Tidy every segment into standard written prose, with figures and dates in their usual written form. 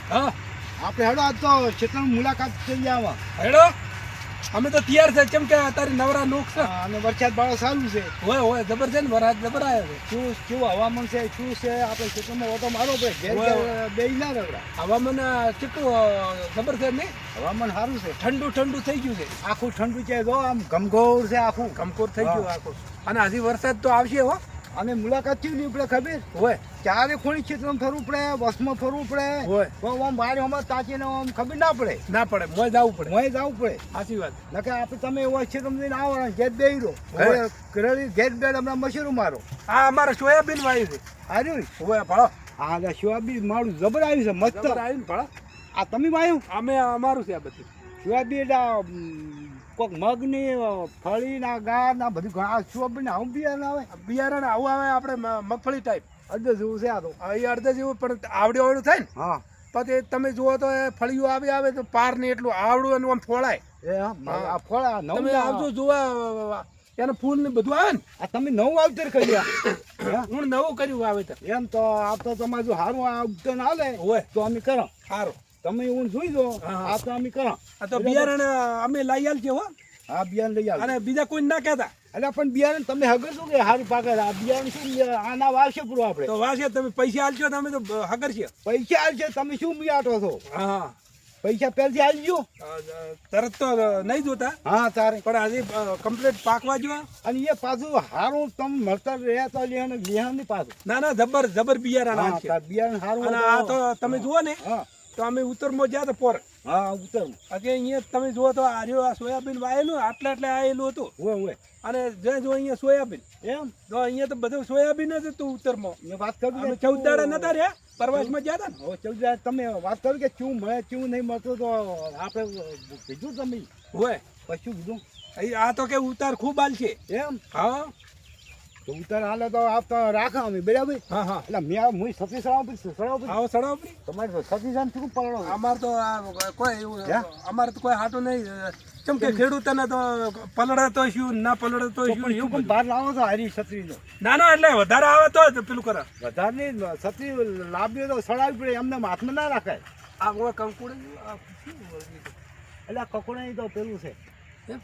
હા આપણે હેડો આજ તો ક્ષેત્રની મુલાકાત થઈ આવા. હેડો અમે તો તૈયાર છે કેમ કે અત્યારે નવરા નોખ છે અને વરસાદ બાળો સારું છે. હોય જબર છે ને વરાત જબર આવ્યો છે કેવું હવામાન છે શું છે આપણે ક્ષેત્રમાં ઓટો મારો પડે ઘેર હોય. ઘેર બેસી ના રગડા. હવામાન કેટલું જબર છે નહીં હવામાન સારું છે. ઠંડુ ઠંડુ થઈ ગયું છે આખું ઠંડુ છે જો આમ ઘમઘોર છે આખું. કમકોર થઈ ગયું હા. આખું અને હજી વરસાદ તો આવશે હો અને મુલાકાત કેવી નહીં પડે ખબર હોય ચારે ખૂણી ક્ષેત્રમાં ફરવું પડે બસમાં ફરવું પડે હોય. તો આમ બારે હમણાં તાકીને આમ ખબર ના પડે. ના પડે મોય જવું પડે મોય જવું પડે. સાચી વાત નકે આપણે તમે એવો ક્ષેત્રમાં જઈને આવો ને ઘેર બેહી રહો. હોય. ઘેર બેડ હમણાં મશરૂમ મારો આ અમારે સોયાબીન વાવ્યું છે હાર્યું હોય ભળો હા સોયાબીન મારું જબર આવ્યું છે મસ્ત. જબર આવ્યું ને ભળો આ તમે વાયું અમે અમારું છે આ બધું સોયાબીન કોઈક મગની ફળી ના ગાર ના બધું આ સોયાબીન આવું બિયારણ આવે બિયારણ આવું આવે આપણે મગફળી ટાઈપ અડધો જેવું છે આ તો. એ અડધા જેવું પણ આવડું થાય ને હા પછી તમે જુઓ તો એ ફળિયું આવે તો પાર ને એટલું આવડું અને આમ ફોળાય એ હા આ ફળ આ નવું તમે આવજો જોવા એને ફૂલ ને બધું આવે ને આ તમે નવું વાવતર કર્યા. હું નવું કર્યું વાવેતર એમ તો આ તો તમારે જો સારું આ ઉગતન હાલે હોય તો અમે કરો. સારું તમે એવું જોઈ દો હા. આ તો અમે કરો. આ તો બિયારણ અમે લઈ આલ છે હો આ બિયારણ લઈ આવો. અને બીજા કોઈ ના કહેતા એટલે પણ બિયારણ તમે હગર શું કે સારું પાકે આ બિયારણ શું આના વાવશે પૂરું આપણે તો વાસે તમે પૈસા આલશો તમે તો હગર છે પૈસા આલશે તમે શું મિયાટો છો હા પૈસા પહેલથી આલજો. તરત તો નહીં જોતા હા તારે પણ હજી કમ્પ્લીટ પાકવા જો અને એ પાછું સારું તમે મળતા રહ્યા તો લેવાનું લેવાનું પાછું. ના ના જબર જબર બિયારણ હા આલશે તાર બિયારણ સારું અને હોય આ તો તમે જુઓ ને હા તો અમે ઉત્તરમાં ગયા તો પોર હા ઉતર આજે અહીંયા તમે જુઓ તો આ સોયાબીન વાયેલું આટલે આવેલું હતું હોય હોય અને જે જો અહીંયા સોયાબીન એમ તો અહીંયા તો બધું સોયાબીન જ હતું ઉત્તરમાં મેં વાત કરું અમે 14 દાડા નતા રહ્યા પ્રવાસમાં ગયા હતા ને હવે ચૌદ તમે વાત કરો કે ચૂ મળે ચૂ નહીં મળતું તો આપણે કીધું તમે હોય કશું કીધું આ તો કે ઉતાર ખૂબ હાલ છે એમ હા તો ઉતાર હાલે તો આપ તો રાખો અમે બરાબર. હા હા એટલે મેં હું સતી સડાવ આવો સડાવો પડી તમારે તો સતી સાન શું પડો અમાર તો આ કોઈ એવું હે? અમારે તો કોઈ હાટું નહીં કેમ કે ખેડૂતોને તો પલળે તો શું ના પલળે તો શું પણ એવું શું બધું. બહાર લાવો તો હારી છત્રીનો ના ના એટલે વધારે આવે તો જ પેલું કરે વધારે નહીં છત્રી લાવીએ તો સડાવવી પડે એમને હાથમાં ના રાખાય. આ કોઈ કંકુડે આ શું એટલે આ કકોડા તો પેલું છે એમ?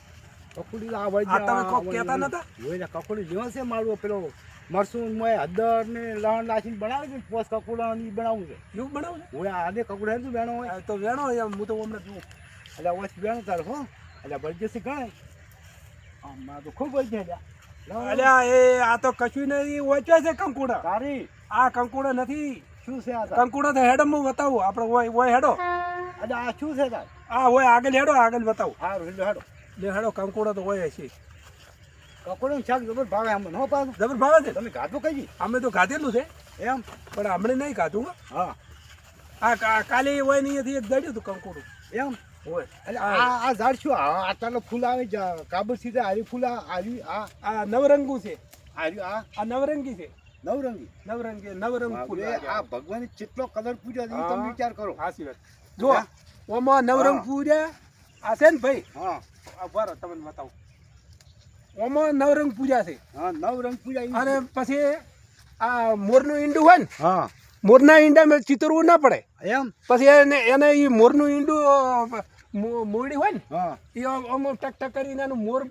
કકોડી તો આ વળી આ તમે કોક કહેતા નતા? હોય કકોડી જેવો છે મારું પેલો મરસું મોય હળદર ને લણ લાચીને બનાવે છે પોસ કકોડા બનાવવું છે. એવું બનાવું છે હોય આને કકોડા હેતું બેનો હોય આ તો વેણો એમ હું તો હમણાં જોઉં એટલે વસ્તુ બેનો તાર હો એટલે બળજેસી ગણાય આમાં તો ખૂબ જ છે અલ્યા એ આ તો કશું નહીં ઓછા છે કંકુડા તારી આ કંકુડા નથી શું છે આ તાર? કંકુડા તો હેડો હું બતાવું આપણે ઓય હેડો એટલે આ શું છે તાર? આ હોય આગળ હેડો આગળ બતાવું હારું એટલે હાડો લે હેડો કંકુડા તો હોય છે કકોડાનું શાક જબર ભાવે આમ ન પાછું જબર ભાવે છે તમે ગાધું કઈ અમે તો ખાધેલું છે એમ પણ હમણાં નહીં ખાધું હો. હા આ કાલે હોય ને અહીંયાથી એક દડ્યું હતું કંકુડું એમ હોય એટલે આ ઝાડ શું આટલા ફૂલ આવે કાબુ સીધે હારી ફૂલ આવી આ નવરંગું છે હારી આ નવરંગી છે નવરંગી નવરંગ ફૂલ આ ભગવાન કેટલો કલર પૂજ્યો છે એ તમે વિચાર કરો. સાચી વાત જો ઓમાં નવરંગ પૂજા આ છે ને ભાઈ હા આ બરો તમને બતાવું ઓમાં નવરંગ પૂજા છે હા નવરંગ પૂજા અને પછી આ મોરનું ઈંડું હોય ને હા મોરના ઈંડામાં ચિતરવું ના પડે એમ પછી એને એ મોરનું ઈંડું મોરડી હોય ને હા એ આમ ટક ટક કરીને એનું મોર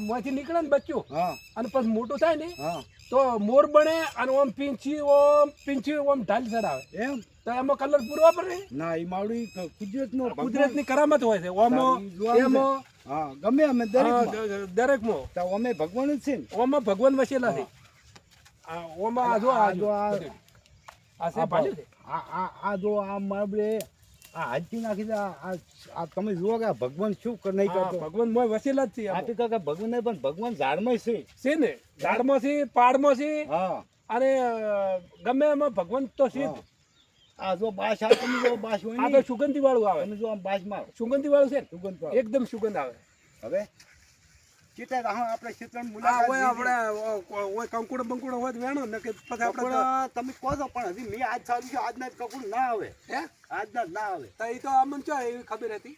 માંથી નીકળે ને બચ્ચું હા અને પછી મોટું થાય ને હા તો મોર બને અને ઓમ પીંછી ઓમ ઢાલ ચડાવે એમ તો એમાં કલર પૂરો વાપરે ને ના એ માવડી કુદરતનો કુદરતની કરામત હોય છે ઓમો એમો હા ગમે અમે દરેક દરેકમાં તો અમે ભગવાન જ છે ને ઓમાં ભગવાન વસેલા છે આ ઓમાં આ જો આ જો આ આ છે ભાલ્યું છે આ જો આ માવડે આ હાજી નાખી દે આ તમે જુઓ કે આ ભગવાન શું નહીં હા, કરતો. ભગવાન મોય વસેલા જ છે આ તો કાકા ભગવાન નહીં પણ ભગવાન ઝાડમાં છે. છે ને ઝાડમાં છે પાડમાં છે હા અને ગમે એમાં ભગવાન તો છે જ. આ જો બાસ આ તમે જો બાસ હોય આ ને તો સુગંધી વાળું આવે તમે જો આમ બાસ મારો સુગંધી વાળું છે ને સુગંધ પાડો. એકદમ સુગંધ આવે હવે કેટલા રાહ આપણે ક્ષેત્રમાં આ મુલાકાત હોય લીધી. આપણે હોય કંકુડો બંકુડો હોય તો વેણો ને કે પછી આપણે કપડાં તમે કહો છો પણ હજી મેં આજ સારું છે આજના જ કપડું ના આવે હે આજના જ ના આવે તો એ તો અમને ચો એવી ખબર હતી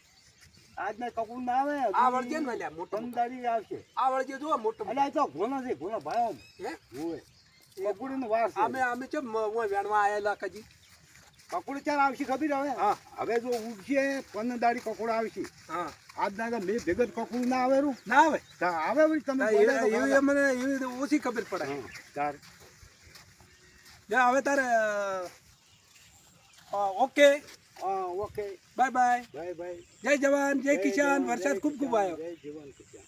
આજના કપડું ના આવે આ વળજે ને લ્યા મોટો પંદારી આવશે આ વળજે જુઓ મોટો એટલે આ તો ઘોનો છે ઘોનો ભાઈ હે હોય કપડીનો વાર છે અમે ચો વેણવા આયેલા કજી કકોડ ચાર આવશે ખબર હવે હા. હવે જો ઉગશે 15 દાડી કકોડ આવશે હા આજના તો મેં ભેગત કકોડ ના આવે રૂ ના આવે આવે વળી તમે ના, બોલ્યા તો એવી મને એવી ઓછી ખબર પડે હા, તાર જા હવે તારે ઓકે હા ઓકે બાય બાય ભાઈ જય જવાન જય કિસાન વરસાદ ખૂબ ખૂબ આવ્યો જય જવાન કિસાન